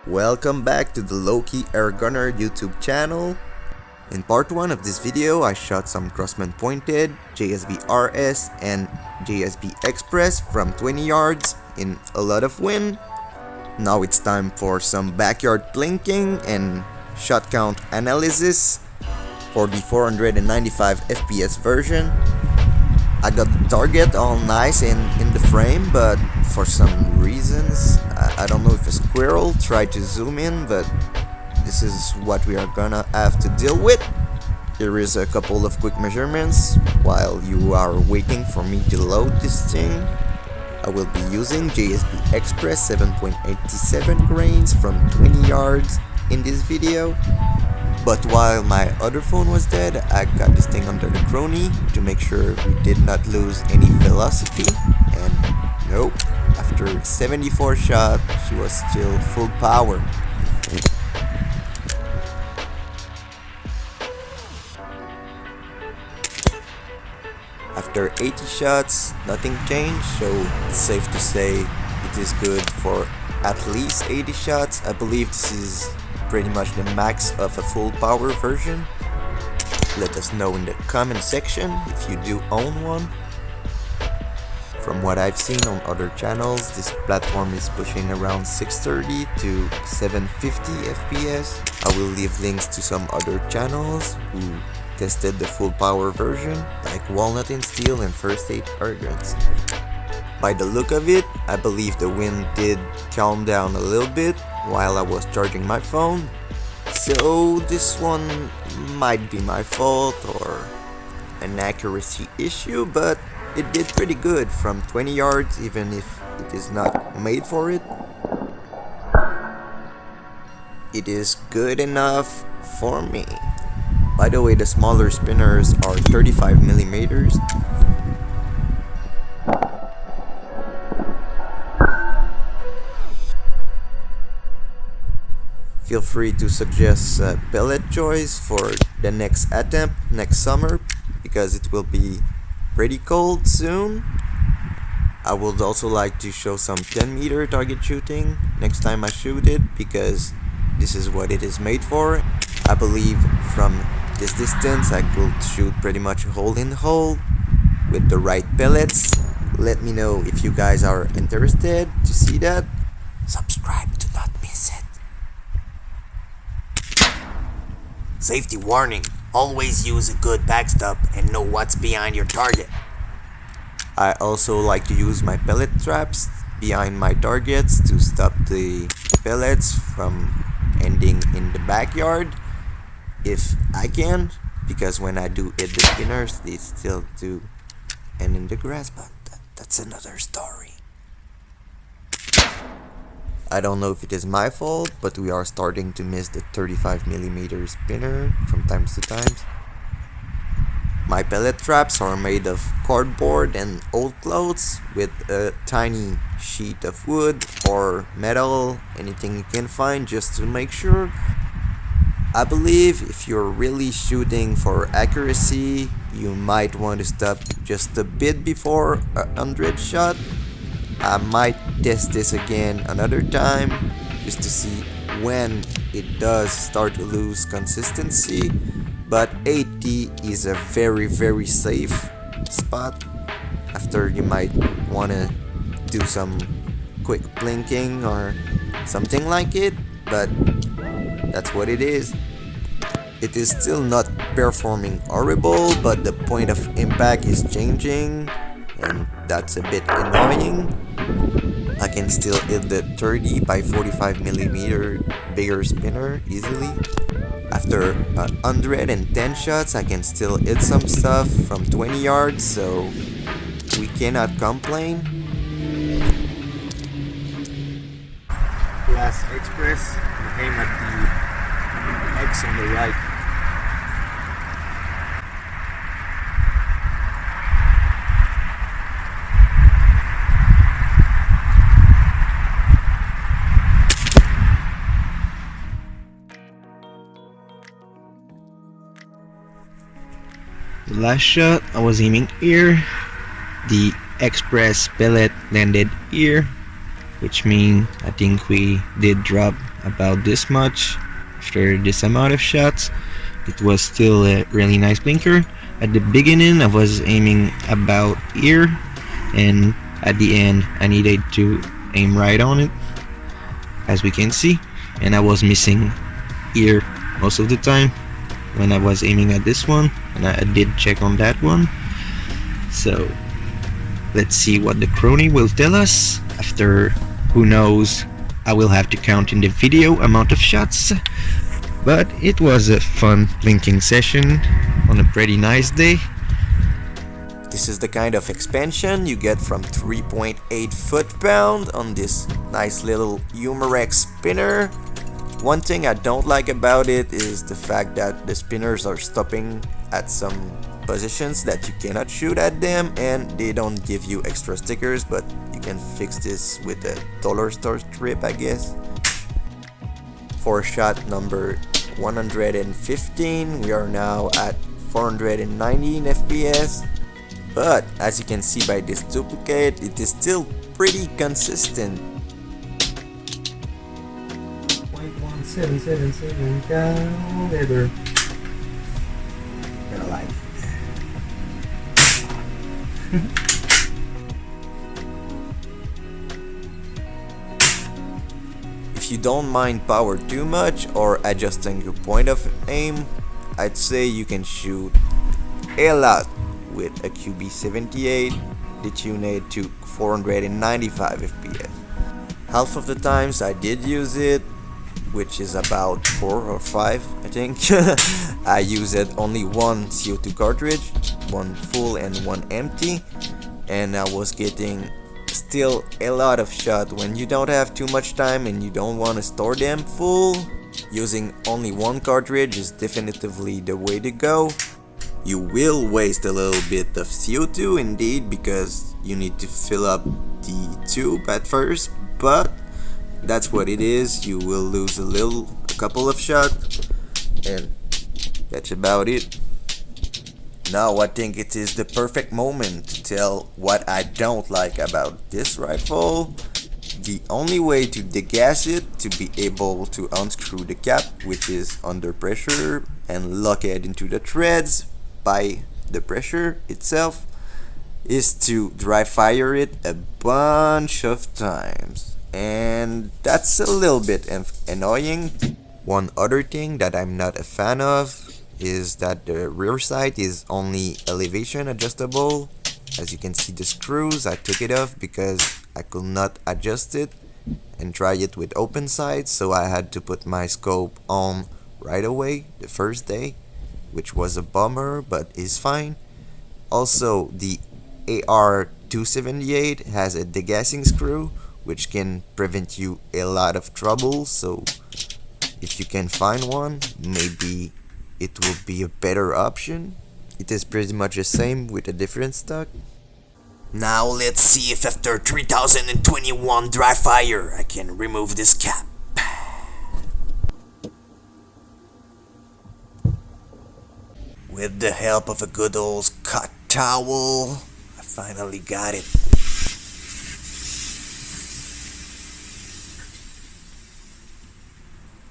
Welcome back to the Low-Key Air Gunner YouTube channel. In part 1 of this video, I shot some Crosman pointed, Jsb RS and Jsb Express from 20 yards in a lot of wind. Now it's time for some backyard plinking and shot count analysis for the 495 FPS version. I got the target all nice in the frame, but for some reasons, I don't know if a squirrel tried to zoom in, but this is what we are gonna have to deal with. Here is a couple of quick measurements while you are waiting for me to load this thing. I will be using Jsb Express 7.87 grains from 20 yards in this video. But while my other phone was dead, I got this thing under the chrony to make sure we did not lose any velocity, and nope, after 74 shots, she was still full power. After 80 shots, nothing changed, so it's safe to say it is good for at least 80 shots. I believe this is pretty much the max of a full power version. Let us know in the comment section if you do own one. From what I've seen on other channels, this platform is pushing around 630 to 750 FPS. I will leave links to some other channels who tested the full power version, like Walnut and Steel and First Aid Airguns. By the look of it, I believe the wind did calm down a little bit while I was charging my phone, so this one might be my fault or an accuracy issue, but it did pretty good from 20 yards even if it is not made for it. It is good enough for me. By the way, the smaller spinners are 35 millimeters. Feel free to suggest a pellet choice for the next attempt next summer, because it will be pretty cold soon. I would also like to show some 10-meter target shooting next time I shoot it, because this is what it is made for. I believe from this distance I could shoot pretty much hole in hole with the right pellets. Let me know if you guys are interested to see that. Subscribe to not miss it. Safety warning, always use a good backstop and know what's behind your target. I also like to use my pellet traps behind my targets to stop the pellets from ending in the backyard if I can, because when I do hit the spinners they still do end in the grass, but that's another story. I don't know if it is my fault, but we are starting to miss the 35mm spinner from time to time. My pellet traps are made of cardboard and old clothes with a tiny sheet of wood or metal, anything you can find, just to make sure. I believe if you're really shooting for accuracy, you might want to stop just a bit before 100 shot. I might test this again another time just to see when it does start to lose consistency, but 80 is a very safe spot. After, you might want to do some quick plinking or something like it, but that's what it is. It is still not performing horrible, but the point of impact is changing, and that's a bit annoying. I can still hit the 30 by 45mm bigger spinner easily. After 110 shots, I can still hit some stuff from 20 yards, so we cannot complain. Jsb Express, aim at the X on the right. The last shot, I was aiming here. The Express pellet landed here. which means I think we did drop about this much after this amount of shots. It was still a really nice blinker. At the beginning I was aiming about here, and at the end I needed to aim right on it, as we can see, and I was missing here most of the time when I was aiming at this one, and I did check on that one. So let's see what the crony will tell us after, who knows, I will have to count in the video amount of shots. But it was a fun plinking session on a pretty nice day. This is the kind of expansion you get from 3.8 foot-pound on this nice little Humerex spinner. One thing I don't like about it is the fact that the spinners are stopping at some positions that you cannot shoot at them, and they don't give you extra stickers, but you can fix this with a dollar store strip, I guess. For shot number 115, we are now at 419 FPS, but as you can see by this duplicate, it is still pretty consistent. 0.1777 caliber. Gonna like it. If you don't mind power too much or adjusting your point of aim, I'd say you can shoot ALIT with a Qb78, detune it to 495 FPS. Half of the times I did use it, which is about 4 or 5 I think. I used only one CO2 cartridge, one full and one empty, and I was getting still a lot of shot. When you don't have too much time and you don't want to store them full, using only one cartridge is definitively the way to go. You will waste a little bit of CO2 indeed, because you need to fill up the tube at first, but that's what it is. You will lose a couple of shots, and that's about it. Now I think it is the perfect moment to tell what I don't like about this rifle. The only way to degas it, to be able to unscrew the cap, which is under pressure, and lock it into the threads by the pressure itself, is to dry fire it a bunch of times, and that's a little bit annoying. One other thing that I'm not a fan of is that the rear sight is only elevation adjustable. As you can see, the screws, I took it off because I could not adjust it and try it with open sights, so I had to put my scope on right away the first day, which was a bummer, but is fine. Also, the AR-278 has a degassing screw, which can prevent you a lot of trouble, so if you can find one, maybe it will be a better option. It is pretty much the same with a different stock. Now let's see if after 3021 dry fire I can remove this cap. With the help of a good old Scott towel, I finally got it.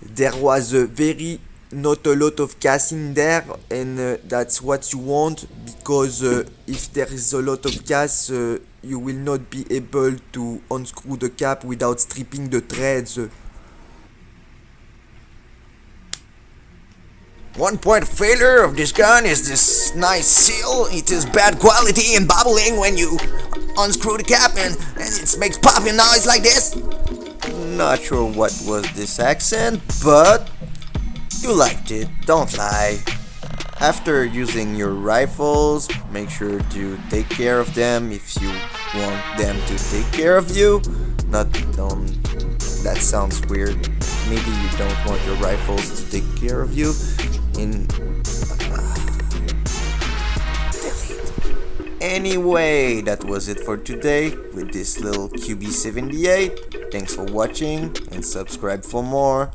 There was not a lot of gas in there, and that's what you want, because if there is a lot of gas, you will not be able to unscrew the cap without stripping the threads. One point of failure of this gun is this nice seal. It is bad quality and bubbling when you unscrew the cap, and it makes popping noise like this. Not sure what was this accent, but you liked it, don't lie. After using your rifles, make sure to take care of them if you want them to take care of you. That sounds weird. Maybe you don't want your rifles to take care of you. Delete. Anyway, that was it for today with this little Qb78. Thanks for watching, and subscribe for more.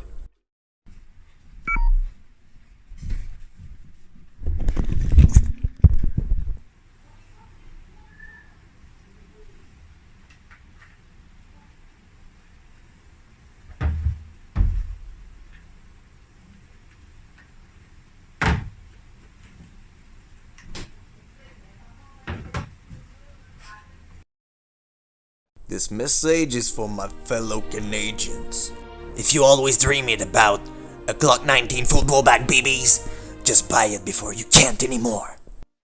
This message is for my fellow Canadians. If you always dreamed about a Glock 19 football bag BBs, just buy it before you can't anymore.